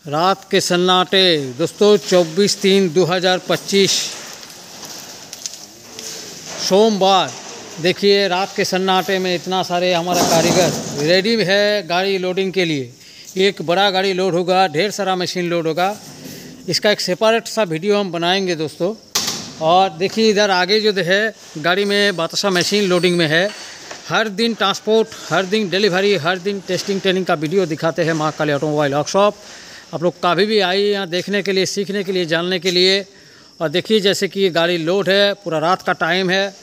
रात के सन्नाटे दोस्तों 24/3/2025 सोमवार। देखिए रात के सन्नाटे में इतना सारे हमारा कारीगर रेडी है गाड़ी लोडिंग के लिए। एक बड़ा गाड़ी लोड होगा, ढेर सारा मशीन लोड होगा। इसका एक सेपरेट सा वीडियो हम बनाएंगे दोस्तों। और देखिए इधर आगे जो है गाड़ी में बातासा मशीन लोडिंग में है। हर दिन ट्रांसपोर्ट, हर दिन डिलीवरी, हर दिन टेस्टिंग ट्रेनिंग का वीडियो दिखाते हैं महाकाली ऑटोमोबाइल वर्कशॉप। आप लोग कभी भी आइए यहाँ देखने के लिए, सीखने के लिए, जानने के लिए। और देखिए जैसे कि ये गाड़ी लोड है, पूरा रात का टाइम है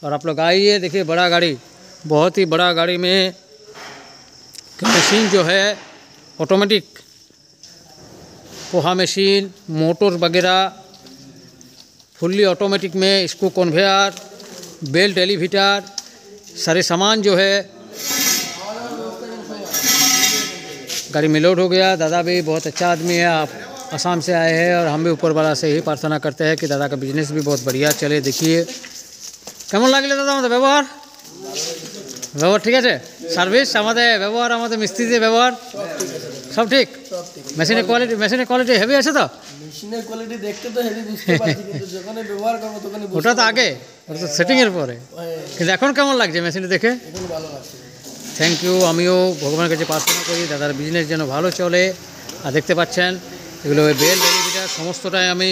और आप लोग आइए। देखिए बड़ा गाड़ी, बहुत ही बड़ा गाड़ी में मशीन जो है ऑटोमेटिक पोहा मशीन, मोटर वगैरह फुल्ली ऑटोमेटिक में, इसको कन्वेयर, बेल्ट, एलिवेटर, सारे सामान जो है गाड़ी में लोड हो गया। दादा भी बहुत अच्छा आदमी है, आप असम से आए हैं और हम भी ऊपर वाला से ही प्रार्थना करते हैं कि दादा का बिजनेस भी बहुत बढ़िया चले। देखिए কেমন লাগলো দাদা আমাদের ব্যবহার? ব্যবহার ঠিক আছে? সার্ভিস আমাদের ব্যবহার, আমাদের মিস্ত্রিদের ব্যবহার সব ঠিক? মেশিনের কোয়ালিটি হেভি আছে তো? মেশিনের কোয়ালিটি দেখতে তো হেভি বুঝতে পারছি, কিন্তু যখন ব্যবহার করব তখন ওটা তো আগে, ওটা তো সেটিং এর পরে। কিন্তু এখন কেমন লাগছে মেশিনটা দেখে? এখন ভালো লাগছে। Thank you. আমিও ভগবানের কাছে প্রার্থনা করি দাদার বিজনেস যেন ভালো চলে। আর দেখতে পাচ্ছেন এগুলো বেল এলিভেটার সমস্তটাই আমি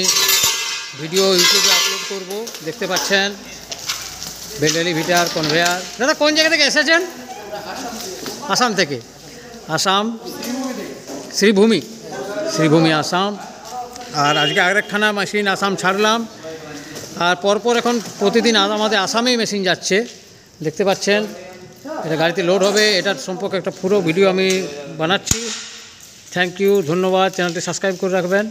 ভিডিও ইউটিউবে আপলোড করব। দেখতে পাচ্ছেন বেল এলিভেটার, কনভেয়ার। দাদা কোন জায়গা থেকে এসেছেন? আসাম থেকে। আসাম শ্রীভূমি আসাম। আর আজকে আরেকখানা মেশিন আসাম ছাড়লাম। আর পরপর এখন প্রতিদিন আমাদের আসামেই মেশিন যাচ্ছে। দেখতে পাচ্ছেন এটা গাড়িতে লোড হবে, এটার সম্পর্কে একটা পুরো ভিডিও আমি বানাচ্ছি। থ্যাংক ইউ, ধন্যবাদ। চ্যানেলটি সাবস্ক্রাইব করে রাখবেন।